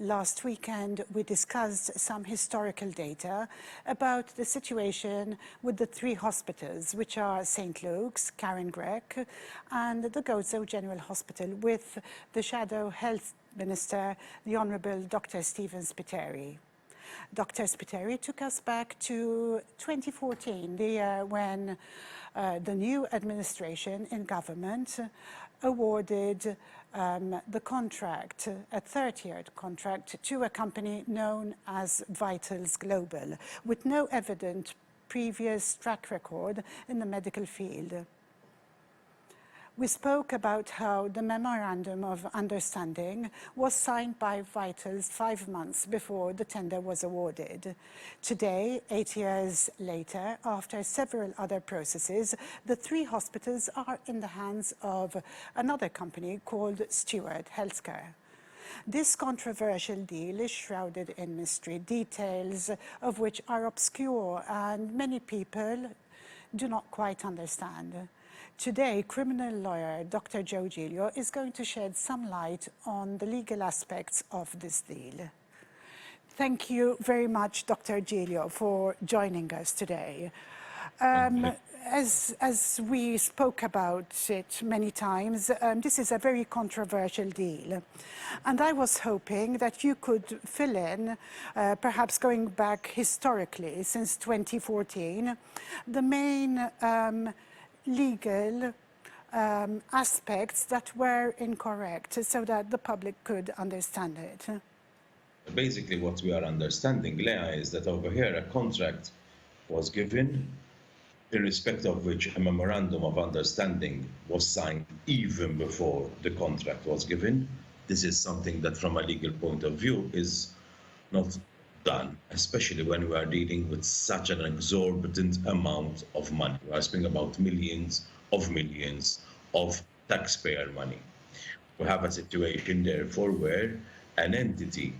last weekend, we discussed some historical data about the situation with the three hospitals, which are St. Luke's, Karen Grech, and the Gozo General Hospital, with the Shadow Health Minister, the Honourable Dr. Stephen Spiteri. Dr. Spiteri took us back to 2014, the year when the new administration in government awarded the contract, a 30-year contract, to a company known as Vitals Global, with no evident previous track record in the medical field. We spoke about how the Memorandum of Understanding was signed by Vitals 5 months before the tender was awarded. Today, 8 years later, after several other processes, the three hospitals are in the hands of another company called Steward Healthcare. This controversial deal is shrouded in mystery, details of which are obscure and many people do not quite understand. Today, criminal lawyer Dr. Joe Giglio is going to shed some light on the legal aspects of this deal. Thank you very much, Dr. Giglio, for joining us today. As we spoke about it many times, this is a very controversial deal. And I was hoping that you could fill in, perhaps going back historically since 2014, the main legal aspects that were incorrect so that the public could understand it. Basically, what we are understanding, Leah, is that over here a contract was given, in respect of which a memorandum of understanding was signed even before the contract was given. This is something that, from a legal point of view, is not done, especially when we are dealing with such an exorbitant amount of money. We are speaking about millions of taxpayer money. We have a situation, therefore, where an entity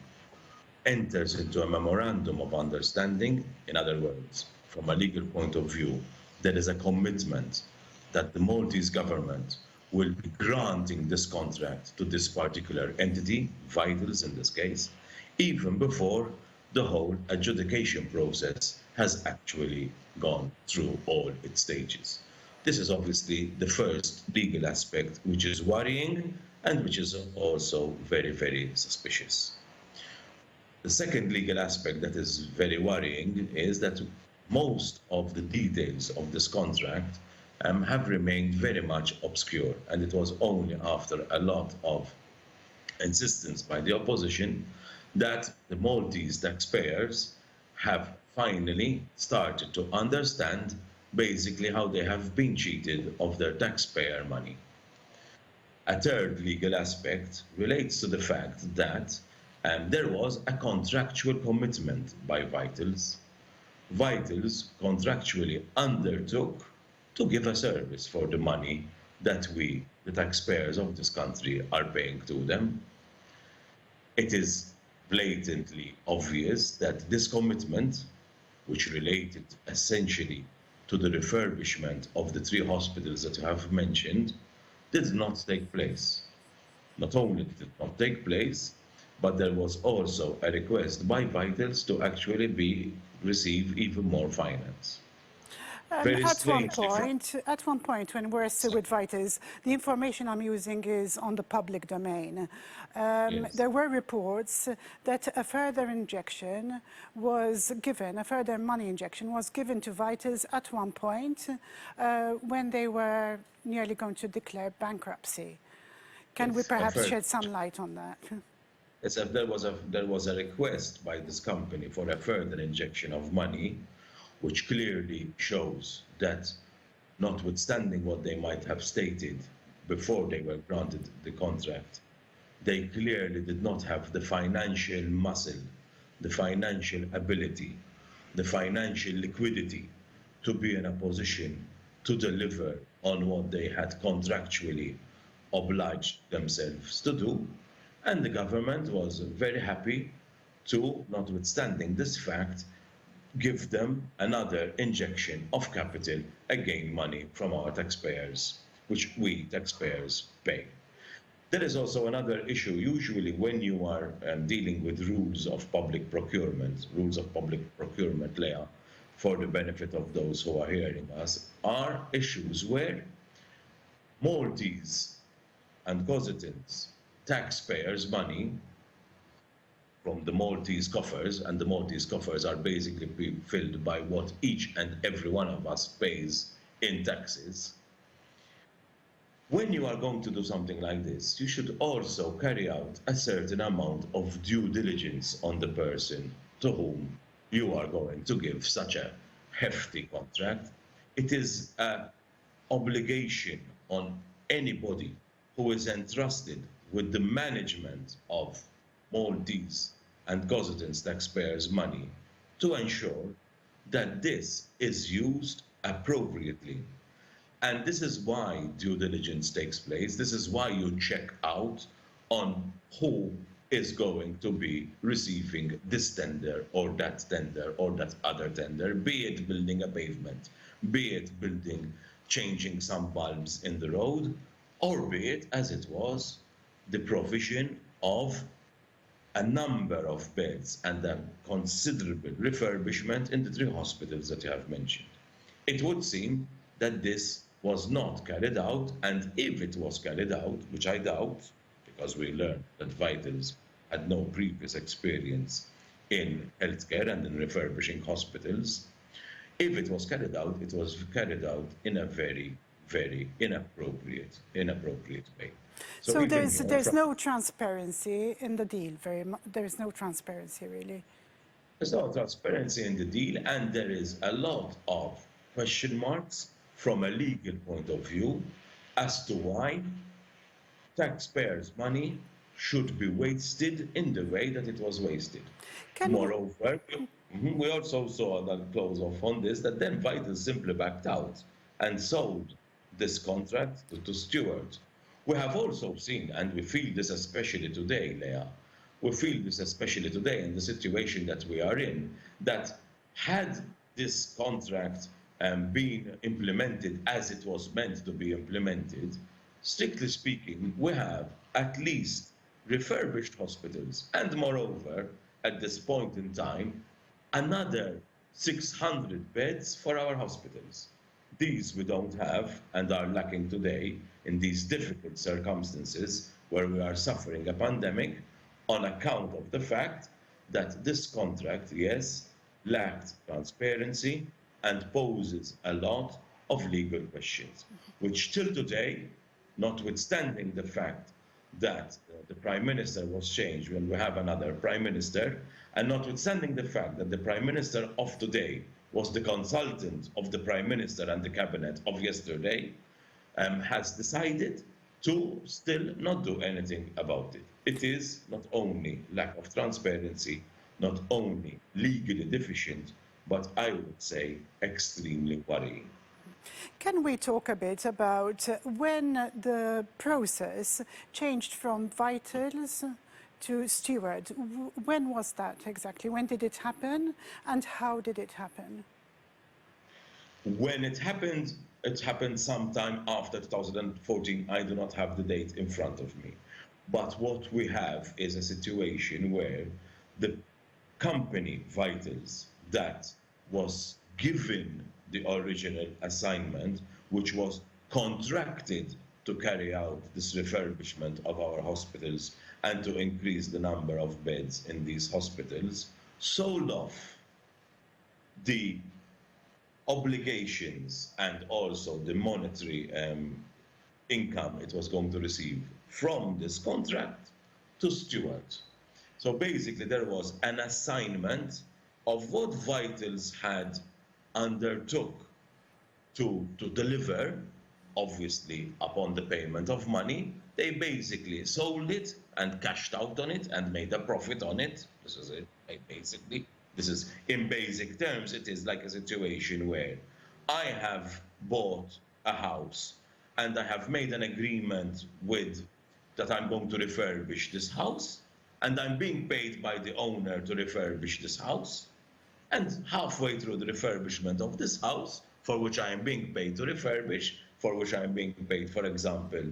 enters into a memorandum of understanding. In other words, from a legal point of view, there is a commitment that the Maltese government will be granting this contract to this particular entity, Vitals in this case, even before the whole adjudication process has actually gone through all its stages. This is obviously the first legal aspect, which is worrying and which is also very, very suspicious. The second legal aspect that is very worrying is that most of the details of this contract have remained very much obscure, and it was only after a lot of insistence by the opposition that the Maltese taxpayers have finally started to understand basically how they have been cheated of their taxpayer money. A third legal aspect relates to the fact that there was a contractual commitment by Vitals. Vitals contractually undertook to give a service for the money that we, the taxpayers of this country, are paying to them. It is blatantly obvious that this commitment, which related essentially to the refurbishment of the three hospitals that you have mentioned, did not take place. Not only did it not take place, but there was also a request by Vitals to actually receive even more finance. At one point, when we're still with Vitals, the information I'm using is on the public domain. Yes. There were reports that a further injection was given, a further money injection was given to Vitals at one point when they were nearly going to declare bankruptcy. Can we perhaps shed some light on that? Yes, there was a request by this company for a further injection of money, which clearly shows that, notwithstanding what they might have stated before they were granted the contract, they clearly did not have the financial muscle, the financial ability, the financial liquidity to be in a position to deliver on what they had contractually obliged themselves to do. And the government was very happy to, notwithstanding this fact, give them another injection of capital, again money from our taxpayers, which we taxpayers pay. There is also another issue. Usually when you are dealing with rules of public procurement, Leah, for the benefit of those who are hearing us, are issues where Maltese and Cositans taxpayers' money from the Maltese coffers, and the Maltese coffers are basically filled by what each and every one of us pays in taxes. When you are going to do something like this, you should also carry out a certain amount of due diligence on the person to whom you are going to give such a hefty contract. It is an obligation on anybody who is entrusted with the management of Maltese and Cositans taxpayers' money to ensure that this is used appropriately. And this is why due diligence takes place. This is why you check out on who is going to be receiving this tender or that other tender, be it building a pavement, be it changing some bulbs in the road, or be it, as it was, the provision of a number of beds and a considerable refurbishment in the 3 hospitals that you have mentioned. It would seem that this was not carried out, and if it was carried out, which I doubt, because we learned that Vitals had no previous experience in healthcare and in refurbishing hospitals, if it was carried out in a very, very inappropriate way. So there's no transparency in the deal. There is no transparency, really. There's no transparency in the deal, and there is a lot of question marks from a legal point of view as to why taxpayers' money should be wasted in the way that it was wasted. Moreover, we also saw that close off on this, that then Vitals simply backed out and sold this contract to Steward. We have also seen, and we feel this especially today, Leah, we feel this especially today in the situation that we are in, that had this contract been implemented as it was meant to be implemented, strictly speaking, we have at least refurbished hospitals, and moreover, at this point in time, another 600 beds for our hospitals. These we don't have and are lacking today in these difficult circumstances where we are suffering a pandemic on account of the fact that this contract, yes, lacked transparency and poses a lot of legal questions, which till today, notwithstanding the fact that the Prime Minister was changed when we have another Prime Minister, and notwithstanding the fact that the Prime Minister of today was the consultant of the Prime Minister and the Cabinet of yesterday, has decided to still not do anything about it. It is not only lack of transparency, not only legally deficient, but I would say extremely worrying. Can we talk a bit about when the process changed from Vitals to Steward? When was that exactly? When did it happen, and how did it happen? When it happened sometime after 2014. I do not have the date in front of me. But what we have is a situation where the company Vitals that was given the original assignment, which was contracted to carry out this refurbishment of our hospitals and to increase the number of beds in these hospitals, sold off the obligations and also the monetary income it was going to receive from this contract to Steward. So basically there was an assignment of what Vitals had undertook to deliver, obviously upon the payment of money. They basically sold it and cashed out on it and made a profit on it. This is it, basically. This is, in basic terms, it is like a situation where I have bought a house and I have made an agreement with that I'm going to refurbish this house, and I'm being paid by the owner to refurbish this house. And halfway through the refurbishment of this house, for which I am being paid to refurbish, for which I am being paid, for example,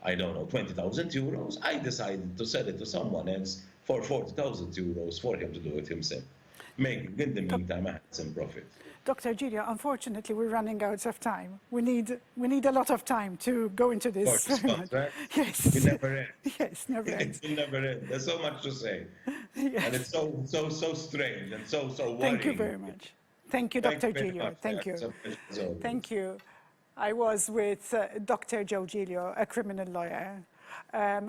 I don't know, 20,000 euros, I decided to sell it to someone else for 40,000 euros for him to do it himself, making in the meantime a handsome profit. Dr. Giglio, unfortunately, we're running out of time. We need a lot of time to go into this. For this contract, Yes. we never end. Yes, never end. It will never end. There's so much to say. Yes. And it's so strange and so worrying. Thank you very much. Thank you, Dr. Giglio. Thank you. Thank Thank you. I was with Dr. Joe Giglio, a criminal lawyer.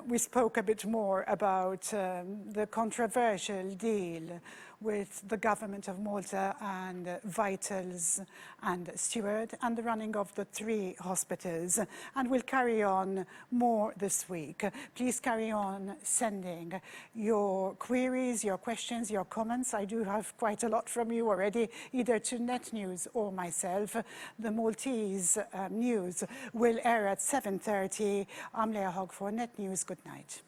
We spoke a bit more about the controversial deal with the government of Malta and Vitals and Steward and the running of the 3 hospitals. And we'll carry on more this week. Please carry on sending your queries, your questions, your comments. I do have quite a lot from you already, either to Net News or myself. The Maltese news will air at 7:30. I'm Hogg for Net News. Good night.